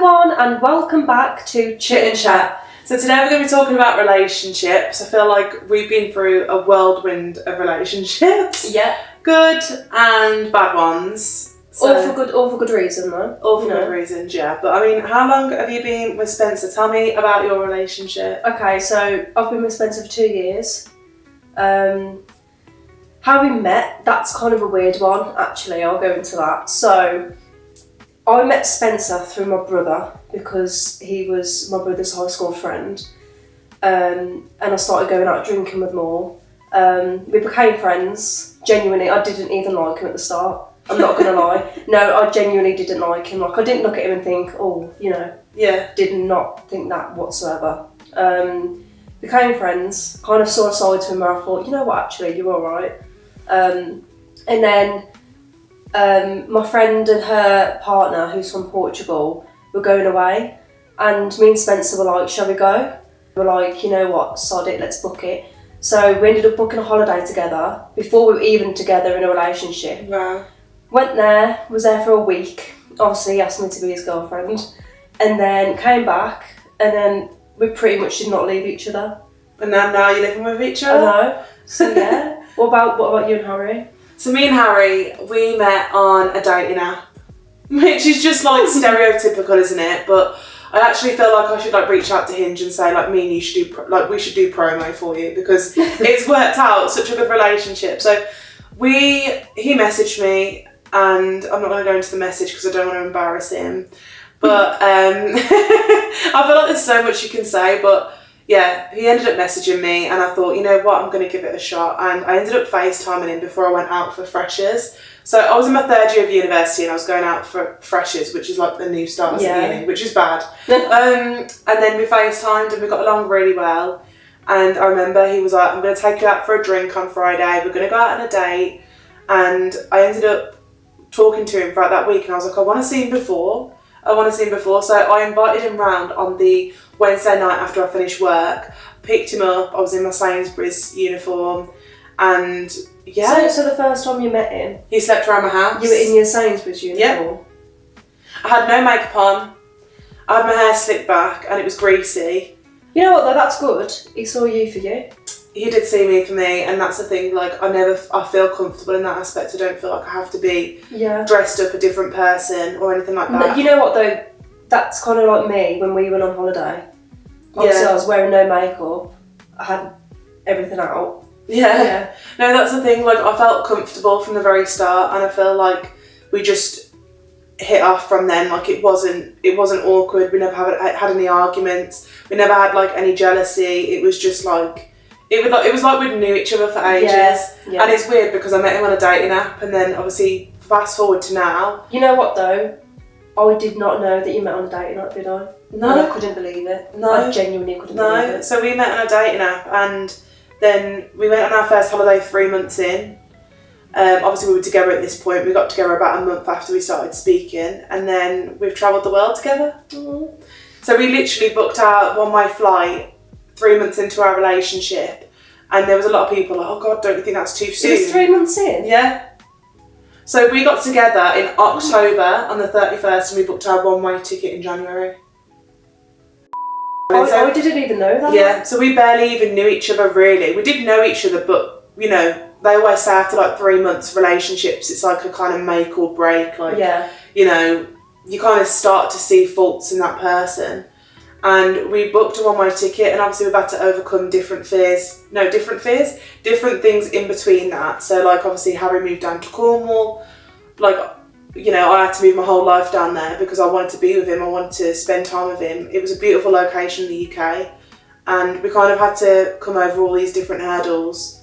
everyone, and welcome back to Chit and Chat. So today we're going to be talking about relationships. I feel like we've been through a whirlwind of relationships. Yeah. Good and bad ones. So, all for good reason, though. All for good reasons, yeah. But I mean, how long have you been with Spencer? Tell me about your relationship. Okay, so I've been with Spencer for 2 years. How we met, that's kind of a weird one, actually. I'll go into that. So, I met Spencer through my brother because he was my brother's high school friend. And I started going out drinking with him all. We became friends. Genuinely, I didn't even like him at the start. I'm not going to lie. No, I genuinely didn't like him. Like, I didn't look at him and think, oh, you know. Yeah. Did not think that whatsoever. Became friends. Kind of saw a side to him where I thought, you know what, actually, you're alright. And then my friend and her partner, who's from Portugal, were going away. And me and Spencer were like, shall we go? We were like, you know what, sod it, let's book it. So we ended up booking a holiday together before we were even together in a relationship. Wow. Went there, was there for a week. Obviously, he asked me to be his girlfriend. And then came back, and then we pretty much did not leave each other. And now you're living with each other? I know. So yeah. What about you and Harry? So me and Harry, we met on a dating app, which is just like stereotypical, isn't it? But I actually feel like I should like reach out to Hinge and say like me and you should do we should do promo for you because it's worked out such a good relationship. So he messaged me, and I'm not going to go into the message because I don't want to embarrass him. But I feel like there's so much you can say, but yeah, he ended up messaging me, and I thought, you know what, I'm going to give it a shot. And I ended up FaceTiming him before I went out for freshers. So I was in my third year of university, and I was going out for freshers, which is like the new starters at uni, which is bad. And then we FaceTimed, and we got along really well. And I remember he was like, I'm going to take you out for a drink on Friday. We're going to go out on a date. And I ended up talking to him throughout that week, and I was like, I want to see him before. So I invited him round on the Wednesday night after I finished work, picked him up, I was in my Sainsbury's uniform, and yeah. So the first time you met him? He slept around my house. You were in your Sainsbury's uniform? Yeah. I had no makeup on, I had my hair slicked back, and it was greasy. You know what though, that's good. He saw you for you. He did see me for me, and that's the thing, like I feel comfortable in that aspect. I don't feel like I have to be dressed up a different person or anything like that. You know what though, that's kind of like me when we went on holiday. Obviously I was wearing no makeup, I had everything out. Yeah. No, that's the thing, like I felt comfortable from the very start, and I feel like we just hit off from then. Like it wasn't awkward, we never had any arguments, we never had like any jealousy. It was just like, it was like we knew each other for ages. Yeah. And it's weird because I met him on a dating app, and then obviously fast forward to now. You know what though? I did not know that you met on a dating app, did I? No. And I couldn't believe it. No. I genuinely couldn't believe it. So we met on a dating app, and then we went on our first holiday 3 months in. Obviously we were together at this point. We got together about a month after we started speaking, and then we've travelled the world together. Mm-hmm. So we literally booked our one-way flight 3 months into our relationship, and there was a lot of people like, oh God, don't you think that's too soon? It was 3 months in? Yeah. So we got together in October on the 31st, and we booked our one-way ticket in January. I didn't even know that. Yeah, so we barely even knew each other really. We did know each other, but you know, they always say after like 3 months relationships, it's like a kind of make or break. Like, you know, you kind of start to see faults in that person. And we booked a one-way ticket, and obviously we've had to overcome different things in between that. So like obviously Harry moved down to Cornwall, like, you know, I had to move my whole life down there because I wanted to be with him, I wanted to spend time with him. It was a beautiful location in the UK, and we kind of had to come over all these different hurdles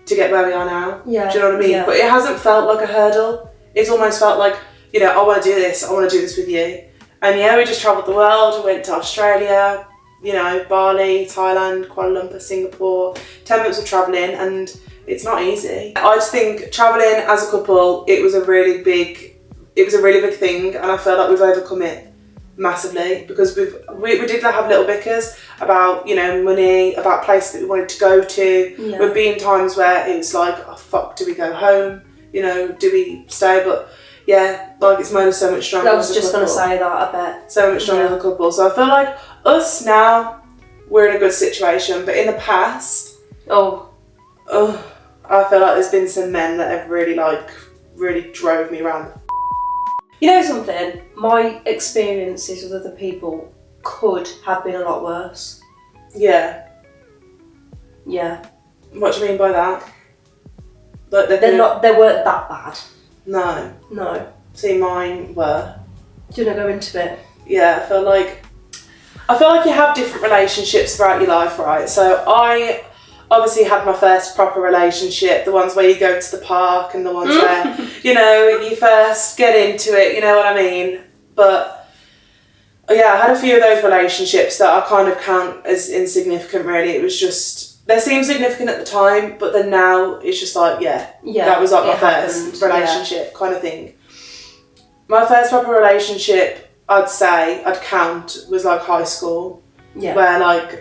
to get where we are now. Yeah. Do you know what I mean? Yeah. But it hasn't felt like a hurdle. It's almost felt like, you know, I want to do this with you. And yeah, we just travelled the world. We went to Australia, you know, Bali, Thailand, Kuala Lumpur, Singapore. 10 months of travelling, and it's not easy. I just think travelling as a couple, it was a really big thing, and I feel like we've overcome it massively because we did have little bickers about, you know, money, about places that we wanted to go to. Yeah. There'd been times where it was like, oh fuck, do we go home? You know, do we stay? But yeah, like it's made us so much stronger. I was just going to say that, I bet. So much stronger as a couple. So I feel like us now, we're in a good situation, but in the past, I feel like there's been some men that have really drove me around. You know something? My experiences with other people could have been a lot worse. Yeah. Yeah. What do you mean by that? Like they weren't that bad. No. See, mine were. Do you want to go into it? Yeah, I feel like you have different relationships throughout your life, right? So I obviously had my first proper relationship, the ones where you go to the park and the ones where, you first get into it, you know what I mean? But yeah, I had a few of those relationships that I kind of count as insignificant, really. It was just, they seemed significant at the time, but then now it's just like, that was like my first relationship kind of thing. My first proper relationship, I'd count, was like high school. Yeah. Where I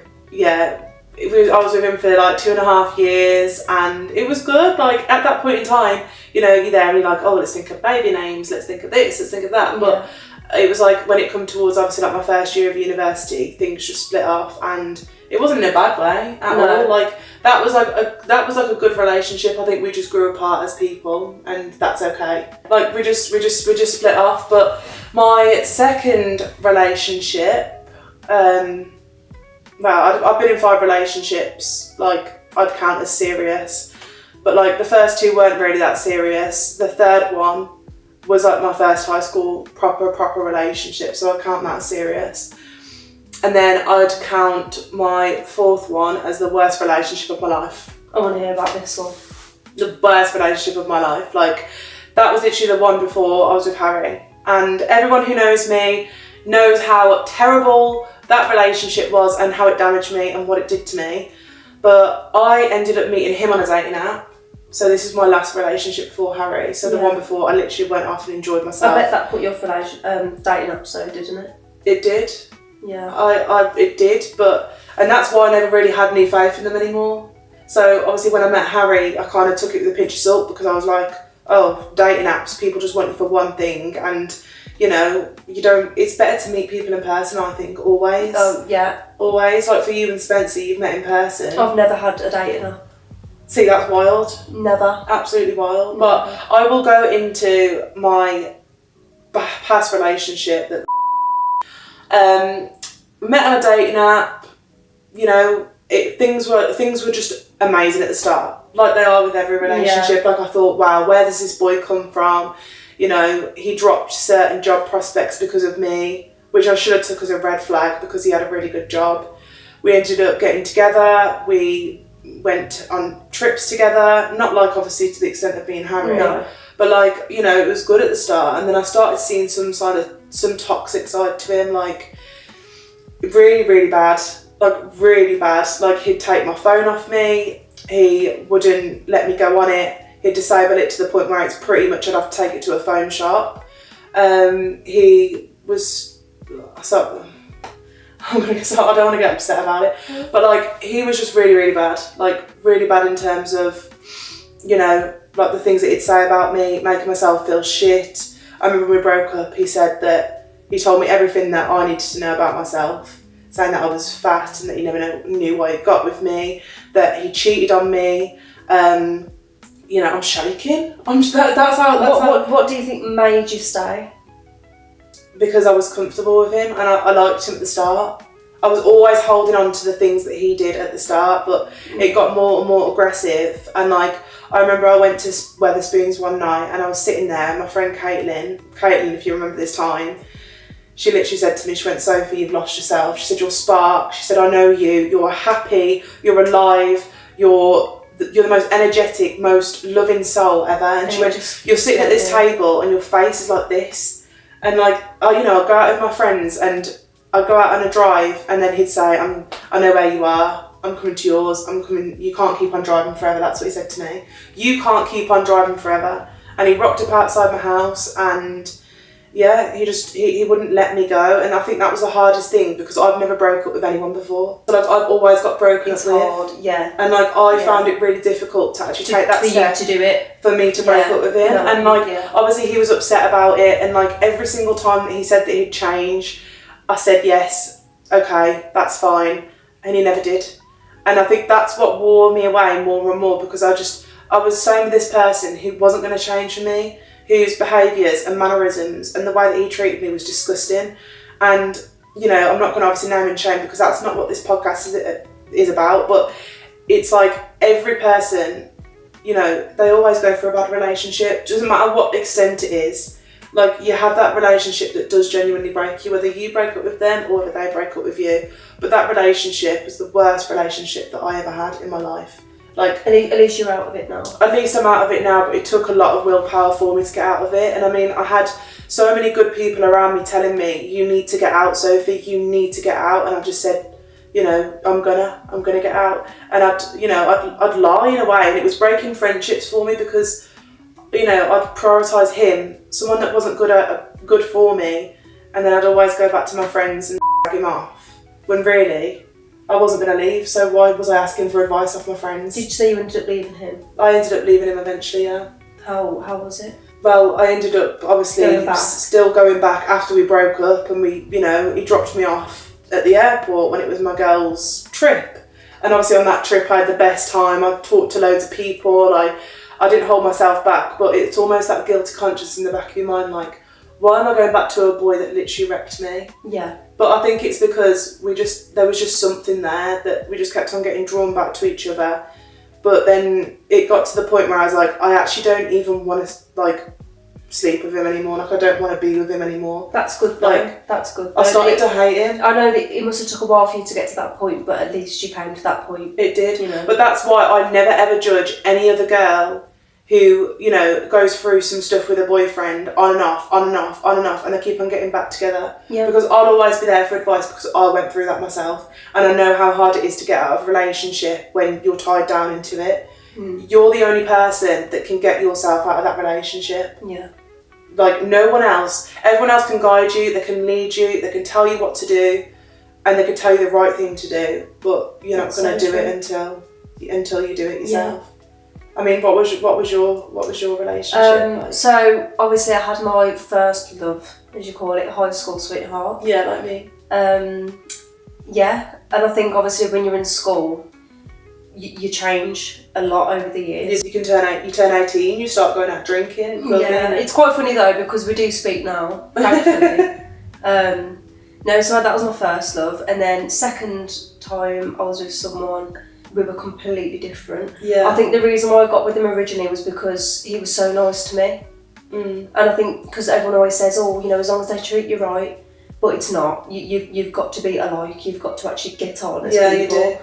was with him for like 2.5 years, and it was good. Like at that point in time, you're there and you're like, oh, let's think of baby names, let's think of this, let's think of that. But it was like when it come towards obviously like my first year of university, things just split off, and it wasn't in a bad way at all. Like that was like a good relationship. I think we just grew apart as people, and that's okay. Like we just split off. But my second relationship, I've been in 5 relationships, like I'd count as serious, but like the first 2 weren't really that serious. The third one was like my first high school proper relationship, so I count that as serious. And then I'd count my 4th one as the worst relationship of my life. I want to hear about this one. The worst relationship of my life. Like that was literally the one before I was with Harry, and everyone who knows me knows how terrible that relationship was and how it damaged me and what it did to me. But I ended up meeting him on a dating app. So this is my last relationship before Harry. So the one before, I literally went off and enjoyed myself. I bet that put you off dating app, so didn't it? It did. Yeah. It did, and that's why I never really had any faith in them anymore. So obviously when I met Harry, I kind of took it with a pinch of salt, because I was like, oh, dating apps, people just want you for one thing, and it's better to meet people in person, I think, always. Oh, yeah. Always. Like for you and Spencer, you've met in person. I've never had a dating app. See, that's wild. Never. Absolutely wild. But I will go into my past relationship that met on a dating app. Things were just amazing at the start, like they are with every relationship. Like I thought, wow, where does this boy come from? He dropped certain job prospects because of me, which I should have took as a red flag, because he had a really good job. We ended up getting together. We went on trips together, not like obviously to the extent of being Harry, but like, it was good at the start. And then I started seeing some toxic side to him, like really, really bad. Like he'd take my phone off me. He wouldn't let me go on it. He'd disable it to the point where it's pretty much I'd have to take it to a phone shop. He was, I don't want to get upset about it, but like he was just really, really bad. Like really bad in terms of, like the things that he'd say about me, making myself feel shit. I remember when we broke up, he said that he told me everything that I needed to know about myself, saying that I was fat and that he never knew why he got with me, that he cheated on me. I'm shaking. What do you think made you stay? Because I was comfortable with him and I liked him at the start. I was always holding on to the things that he did at the start, but it got more and more aggressive. And like, I remember I went to Wetherspoons one night and I was sitting there, and my friend Caitlin, if you remember this time, she literally said to me, she went, Sophie, you've lost yourself. She said, you're spark. She said, I know you. You're happy. You're alive. You're the most energetic, most loving soul ever. And she went, you're sitting at this table and your face is like this. And like, I'd go out with my friends and I'd go out on a drive, and then he'd say, I know where you are. I'm coming to yours. I'm coming. You can't keep on driving forever. That's what he said to me. You can't keep on driving forever. And he rocked up outside my house, and yeah, he wouldn't let me go, and I think that was the hardest thing because I've never broke up with anyone before. So like I've always got broken up with. Hard, yeah. And like I found it really difficult to actually take that step for you to do it. For me to break up with him, No, and like obviously he was upset about it, and like every single time that he said that he'd change, I said yes, okay, that's fine, and he never did. And I think that's what wore me away more and more because I was saying with this person who wasn't going to change for me, whose behaviours and mannerisms and the way that he treated me was disgusting. And, you know, I'm not going to obviously name and shame because that's not what this podcast is about, but it's like every person, you know, they always go through a bad relationship. Doesn't matter what extent it is. Like, you have that relationship that does genuinely break you, whether you break up with them or whether they break up with you. But that relationship was the worst relationship that I ever had in my life. Like, at least you're out of it now. At least I'm out of it now, but it took a lot of willpower for me to get out of it. And I mean, I had so many good people around me telling me, you need to get out, Sophie, you need to get out. And I just said, you know, I'm gonna get out. And I'd lie in a way, and it was breaking friendships for me because, you know, I'd prioritise him, someone that wasn't good for me, and then I'd always go back to my friends and him off. When really, I wasn't going to leave, so why was I asking for advice off my friends? Did you say you ended up leaving him? I ended up leaving him eventually, yeah. How was it? Well, I ended up obviously still going back after we broke up, and he dropped me off at the airport when it was my girl's trip. And obviously on that trip I had the best time. I talked to loads of people, I didn't hold myself back, but it's almost that guilty conscience in the back of your mind, like, why am I going back to a boy that literally wrecked me? Yeah. But I think it's because there was just something there that we just kept on getting drawn back to each other. But then it got to the point where I was like, I actually don't even want to like sleep with him anymore. Like, I don't want to be with him anymore. That's good though. Like, that's good. I started to hate him. I know that it must have took a while for you to get to that point, but at least you came to that point. It did. You know. But that's why I never ever judge any other girl who, you know, goes through some stuff with a boyfriend on and off, and they keep on getting back together. Yeah. Because I'll always be there for advice because I went through that myself, and I know how hard it is to get out of a relationship when you're tied down into it. You're the only person that can get yourself out of that relationship. Yeah. Like, no one else. Everyone else can guide you, they can lead you, they can tell you what to do, and they can tell you the right thing to do, but you're not going to do it until you do it yourself. Yeah. I mean, what was your relationship like? So obviously I had my first love, as you call it, high school sweetheart. Yeah, like me. Yeah, and I think obviously when you're in school, you change a lot over the years. You turn 18, you start going out drinking. Yeah, it's quite funny though because we do speak now, thankfully. No, so that was my first love, and then second time I was with someone. We were completely different. Yeah. I think the reason why I got with him originally was because he was so nice to me. And I think because everyone always says, oh, you know, as long as they treat you right, but it's not. You've got to be alike. You've got to actually get on as people. You do.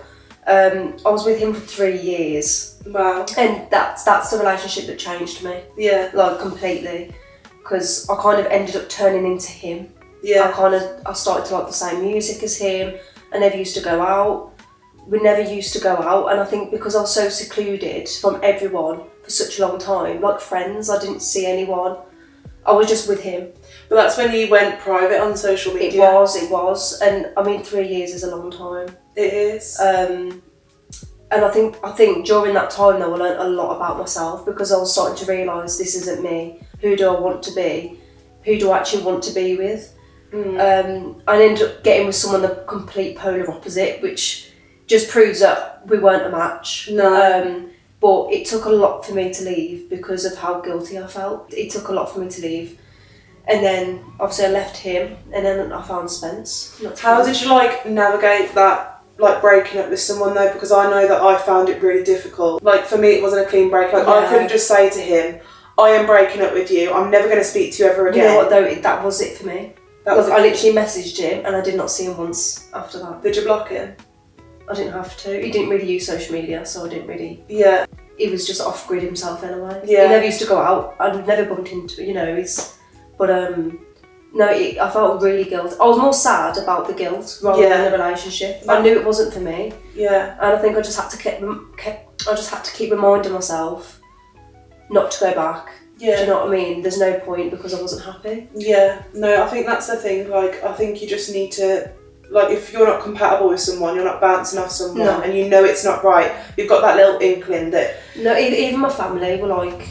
I was with him for 3 years. Wow. And that's the relationship that changed me. Yeah. Like completely, because I kind of ended up turning into him. Yeah. I started to like the same music as him. I never used to go out. We never used to go out, and I think because I was so secluded from everyone for such a long time, like friends, I didn't see anyone. I was just with him. But that's when you went private on social media. It was, and I mean 3 years is a long time. It is. And I think during that time though I learned a lot about myself because I was starting to realise this isn't me. Who do I want to be? Who do I actually want to be with? I ended up getting with someone the complete polar opposite, which just proves that we weren't a match. No. But it took a lot for me to leave because of how guilty I felt. It took a lot for me to leave. And then obviously I left him, and then I found Spence. How did you like navigate that, like breaking up with someone though? Because I know that I found it really difficult. Like for me it wasn't a clean break. Like I couldn't just say to him, I am breaking up with you, I'm never going to speak to you ever again. You know what though, that was it for me. I literally messaged him and I did not see him once after that. Did you block him? I didn't have to. He didn't really use social media, so I didn't really. Yeah. He was just off-grid himself anyway. Yeah. He never used to go out. I never bumped into, you know, But no, I felt really guilty. I was more sad about the guilt rather than the relationship. I knew it wasn't for me. Yeah. And I think I just had to keep reminding myself not to go back. Yeah. Do you know what I mean? There's no point because I wasn't happy. Yeah. No, I think that's the thing. Like, I think you just need to, like, if you're not compatible with someone, you're not bouncing off someone, No. and you know it's not right, you've got that little inkling that... No, even my family were like,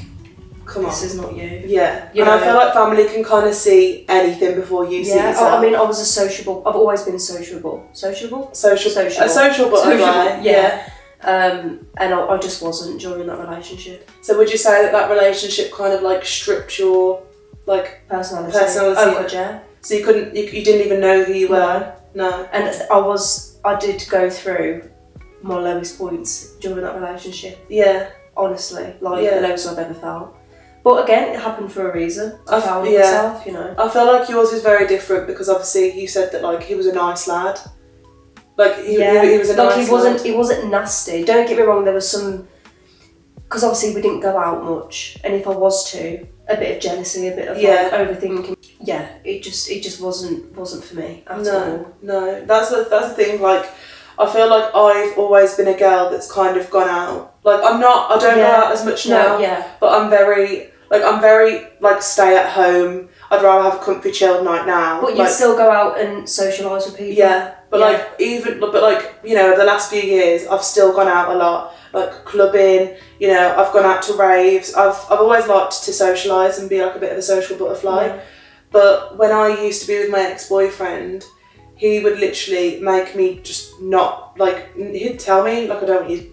Come this on. is not you. Yeah. You and know, I feel like family can kind of see anything before you see yourself. I mean, I was a sociable. I've always been sociable. Sociable. A social butterfly. Yeah. And I just wasn't during that relationship. So would you say that relationship kind of like stripped your like personality? Oh God, yeah. So you didn't even know who you were? No. And I did go through my lowest points during that relationship. Yeah. Honestly, the lowest I've ever felt. But again, it happened for a reason. I found myself, you know. I feel like yours is very different because obviously you said that like he was a nice lad. Like he was a nice lad. He wasn't nasty. Don't get me wrong. There was some, because obviously we didn't go out much, and if I was to, a bit of jealousy, a bit of like overthinking. Yeah, it just wasn't for me at all. No, that's the thing. Like, I feel like I've always been a girl that's kind of gone out. Like I don't go out as much now. But I'm very stay at home. I'd rather have a comfy chill night now. But you still go out and socialise with people. Yeah. But you know, the last few years I've still gone out a lot. Like clubbing, you know, I've gone out to raves. I've always liked to socialise and be like a bit of a social butterfly. Yeah. But when I used to be with my ex-boyfriend, he would literally make me just not, like, he'd tell me, like,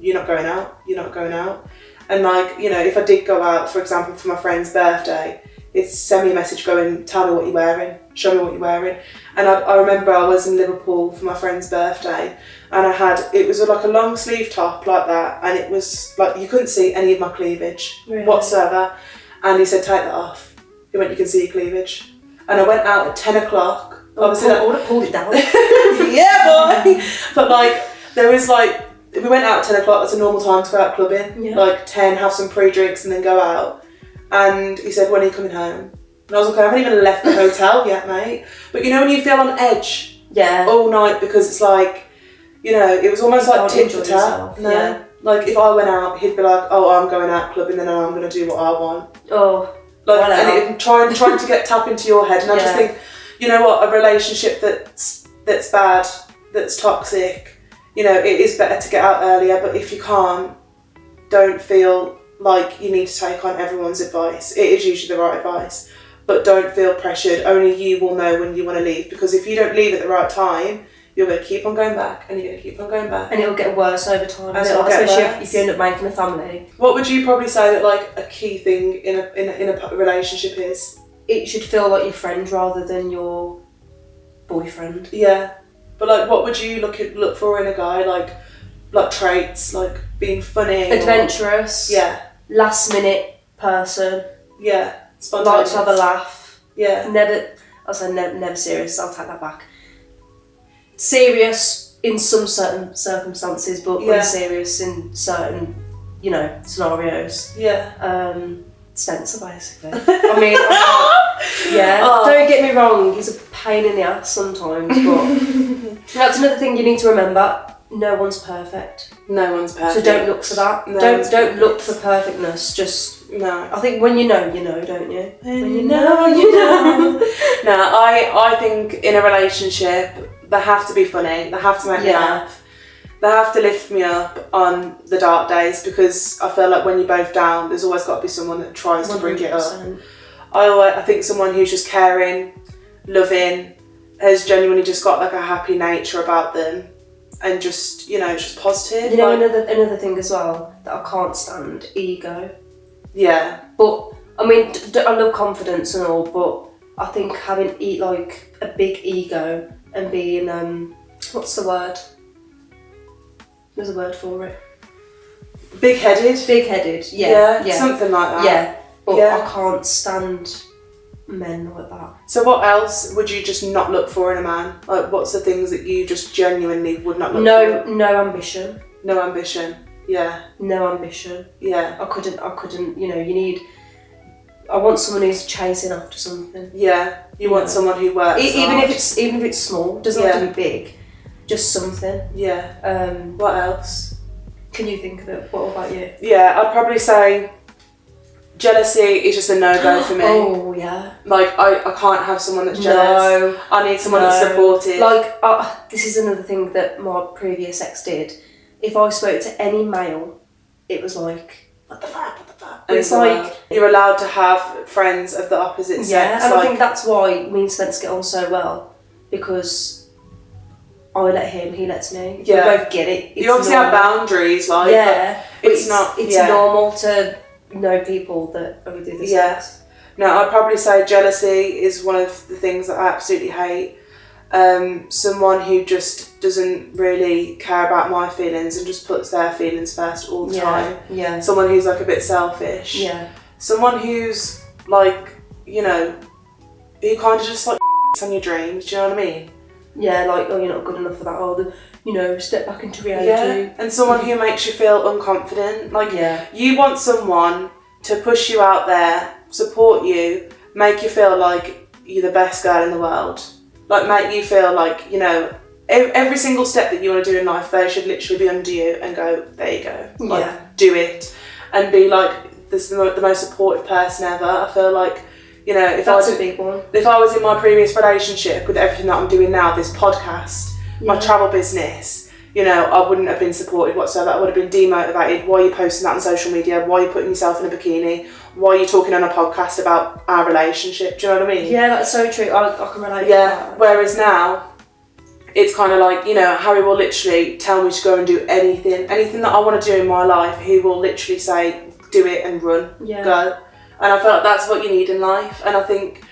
you're not going out. And, like, you know, if I did go out, for example, for my friend's birthday, he'd send me a message going, tell me what you're wearing, show me what you're wearing. And I remember I was in Liverpool for my friend's birthday, and it was like a long sleeve top like that, and it was, like, you couldn't see any of my cleavage whatsoever. And he said, take that off. He went, you can see your cleavage. And I went out at 10 o'clock. Obviously, I would have pulled it down. Yeah, boy. But like, there was like, we went out at 10 o'clock. That's a normal time to go out clubbing. Yeah. Like 10, have some pre-drinks and then go out. And he said, when are you coming home? And I was like, I haven't even left the hotel yet, mate. But you know when you feel on edge all night because it's like, you know, it was almost like tit for tat. No. Yeah. Like if I went out, he'd be like, oh, I'm going out clubbing, then I'm going to do what I want. Oh. Like, and trying to tap into your head. And I just think, you know what, a relationship that's bad, that's toxic, you know, it is better to get out earlier, but if you can't, don't feel like you need to take on everyone's advice. It is usually the right advice, but don't feel pressured. Only you will know when you want to leave, because if you don't leave at the right time, you're going to keep on going back, and you're going to keep on going back. And it'll get worse over time, especially if you end up making a family. What would you probably say that like a key thing in a relationship is? It should feel like your friend rather than your boyfriend. Yeah. But like, what would you look for in a guy? Like traits, like being funny, adventurous. Last minute person. Yeah. Likes to have a laugh. Yeah. Never serious. I'll take that back. Serious in some certain circumstances, but unserious in certain, you know, scenarios. Yeah. Spencer, basically. I mean, don't get me wrong, he's a pain in the ass sometimes, but that's another thing you need to remember. No one's perfect. No one's perfect. So don't look for that. Don't look for perfectness. Just I think when you know, don't you? When you know, you know. No, I think in a relationship they have to be funny. They have to make me laugh. They have to lift me up on the dark days, because I feel like when you're both down, there's always got to be someone that tries 100%. To bring it up. I think someone who's just caring, loving, has genuinely just got like a happy nature about them, and just, you know, just positive. You know, another thing as well that I can't stand, ego. Yeah. But I mean, I love confidence and all, but I think having like a big ego and being what's the word? There's a word for it. Big-headed, yeah. Something like that. Yeah, but I can't stand men like that. So what else would you just not look for in a man? Like, what's the things that you just genuinely would not look for? No ambition. No ambition, yeah. No ambition. Yeah. I couldn't, you know, I want someone who's chasing after something. Yeah, you want someone who works even hard. if it's small, doesn't have to be big. Just something. Yeah. What else? Can you think of it? What about you? Yeah, I'd probably say jealousy is just a no-go for me. Oh, yeah. Like, I can't have someone that's jealous. No. I need someone that's supportive. Like, this is another thing that my previous ex did. If I spoke to any male, it was like, what the fuck? It's like... You're allowed to have friends of the opposite sex. Yeah, and like, I think that's why me and Spence get on so well. Because I let him, he lets me. Yeah. We both get it. You obviously have boundaries, like... Yeah. But it's not... It's normal to know people that are within the sex. No, I'd probably say jealousy is one of the things that I absolutely hate. Someone who just doesn't really care about my feelings and just puts their feelings first all the time. Yeah. Someone who's like a bit selfish. Yeah. Someone who's like, you know, who kind of just like on your dreams. Do you know what I mean? Yeah, like, oh, you're not good enough for that. Oh, you know, step back into reality. Yeah. And someone who makes you feel unconfident. Like, yeah. You want someone to push you out there, support you, make you feel like you're the best girl in the world. Like, make you feel like, you know, every single step that you want to do in life, they should literally be under you and go, there you go. Like, do it. And be like, this is the most supportive person ever. I feel like, you know, if That's a big one. If I was in my previous relationship with everything that I'm doing now, this podcast, my travel business, you know, I wouldn't have been supported whatsoever. I would have been demotivated. Why are you posting that on social media? Why are you putting yourself in a bikini? Why are you talking on a podcast about our relationship? Do you know what I mean? Yeah, that's so true. I can relate to Yeah, that. whereas now, it's kind of like, you know, Harry will literally tell me to go and do anything that I want to do in my life. He will literally say, do it and run, go. And I feel like that's what you need in life. And I think,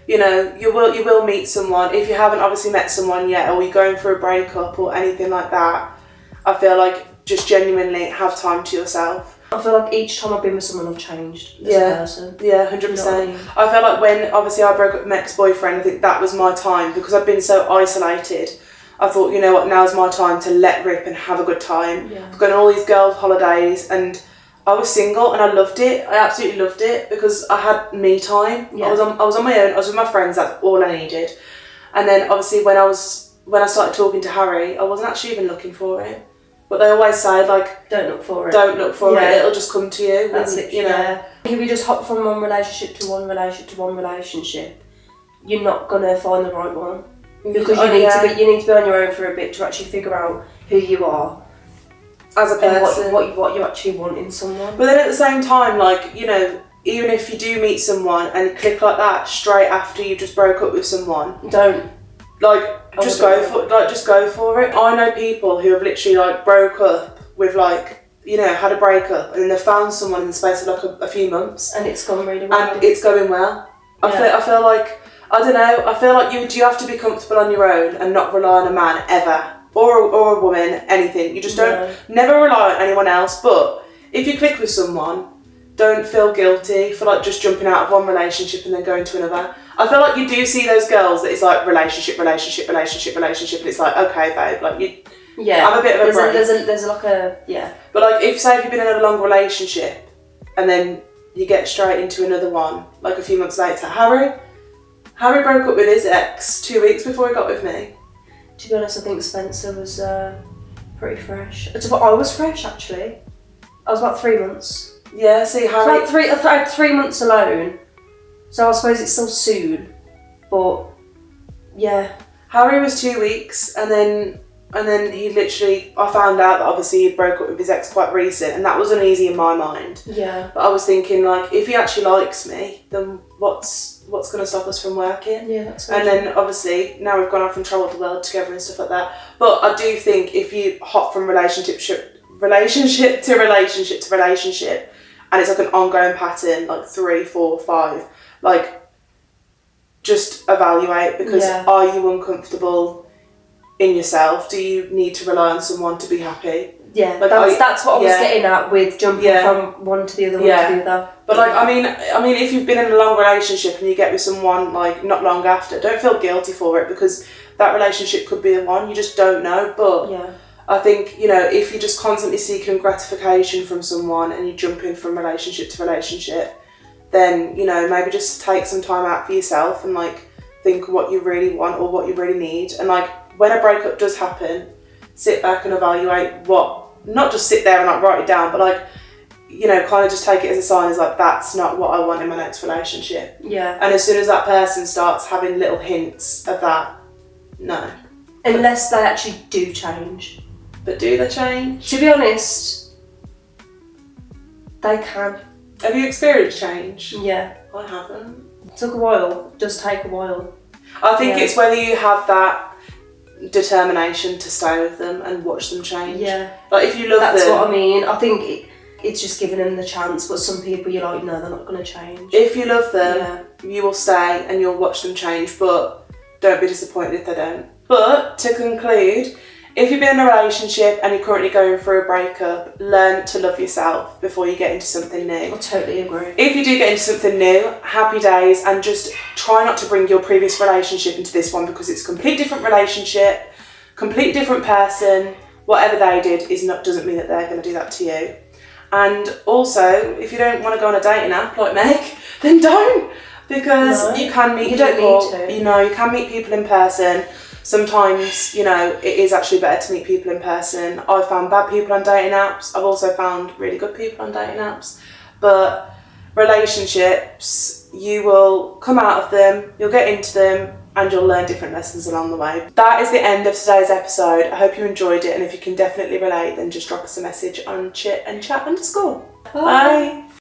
you know, you will meet someone. If you haven't obviously met someone yet, or you're going through a breakup or anything like that, I feel like just genuinely have time to yourself. I feel like each time I've been with someone, I've changed as a person. Yeah, 100%. You know what I mean? I feel like when obviously I broke up with my ex-boyfriend, I think that was my time because I've been so isolated. I thought, you know what, now's my time to let rip and have a good time. Yeah. I've gone on all these girls' holidays and I was single and I loved it. I absolutely loved it because I had me time. Yeah. I was on my own. I was with my friends. That's all I needed. And then obviously when I started talking to Harry, I wasn't actually even looking for it. But they always say like, don't look for it. Don't look for it. It'll just come to you. That's and, literally, you know. yeah. If you just hop from one relationship to one relationship to one relationship, you're not gonna find the right one because you need to be on your own for a bit to actually figure out who you are as a person, and what you actually want in someone. But then at the same time, like, you know, even if you do meet someone and click like that straight after you just broke up with someone, just go for it. I know people who have literally like broke up with like, you know, had a breakup and then they found someone in the space of like a few months and it's gone really well. And it's going well. I feel like, I don't know, I feel like you have to be comfortable on your own and not rely on a man ever. Or a woman, anything. You just never rely on anyone else. But if you click with someone, don't feel guilty for like just jumping out of one relationship and then going to another. I feel like you do see those girls that it's like relationship, and it's like, okay, babe, like you have a bit of a break. There's like a But like if you've been in a long relationship and then you get straight into another one, like a few months later, Harry broke up with his ex 2 weeks before he got with me. To be honest, I think Spencer was pretty fresh. I was fresh actually. I was about 3 months. Yeah, see, Harry... I had 3 months alone, so I suppose it's still soon, but yeah. Harry was 2 weeks, and then he literally... I found out that obviously he broke up with his ex quite recent, and that was uneasy in my mind. Yeah. But I was thinking, like, if he actually likes me, then what's going to stop us from working? Yeah, that's And then obviously now we've gone off and travelled the world together and stuff like that. But I do think if you hop from relationship to relationship, and it's like an ongoing pattern, like 3, 4, 5, like just evaluate because are you uncomfortable in yourself? Do you need to rely on someone to be happy? Yeah, like that's what I was getting at with jumping from one to the other, one to the other. But like, I mean, if you've been in a long relationship and you get with someone like not long after, don't feel guilty for it because that relationship could be the one. You just don't know. But I think, you know, if you're just constantly seeking gratification from someone and you jump in from relationship to relationship, then, you know, maybe just take some time out for yourself and like think what you really want or what you really need. And like when a breakup does happen, sit back and evaluate not just sit there and like write it down, but like you know, kind of just take it as a sign, is like, that's not what I want in my next relationship. Yeah. And as soon as that person starts having little hints of that, no. Unless they actually do change. But do they change? To be honest, they can. Have you experienced change? Yeah. I haven't. It took a while. It does take a while. I think it's whether you have that determination to stay with them and watch them change. Yeah. Like, if you love them... That's what I mean. I think it's just giving them the chance, but some people you're like, no, they're not going to change. If you love them, you will stay and you'll watch them change, but don't be disappointed if they don't. But, to conclude, if you've been in a relationship and you're currently going through a breakup, learn to love yourself before you get into something new. I totally agree. If you do get into something new, happy days, and just try not to bring your previous relationship into this one, because it's a complete different relationship, complete different person. Whatever they did doesn't mean that they're going to do that to you. And also, if you don't want to go on a dating app like Meg, then don't, because you can meet people. Don't need to. You know, you can meet people in person. Sometimes, you know, it is actually better to meet people in person. I've found bad people on dating apps. I've also found really good people on dating apps. But relationships, you will come out of them, you'll get into them, and you'll learn different lessons along the way. That is the end of today's episode. I hope you enjoyed it, and if you can definitely relate, then just drop us a message on chit and chat_. Bye. Bye.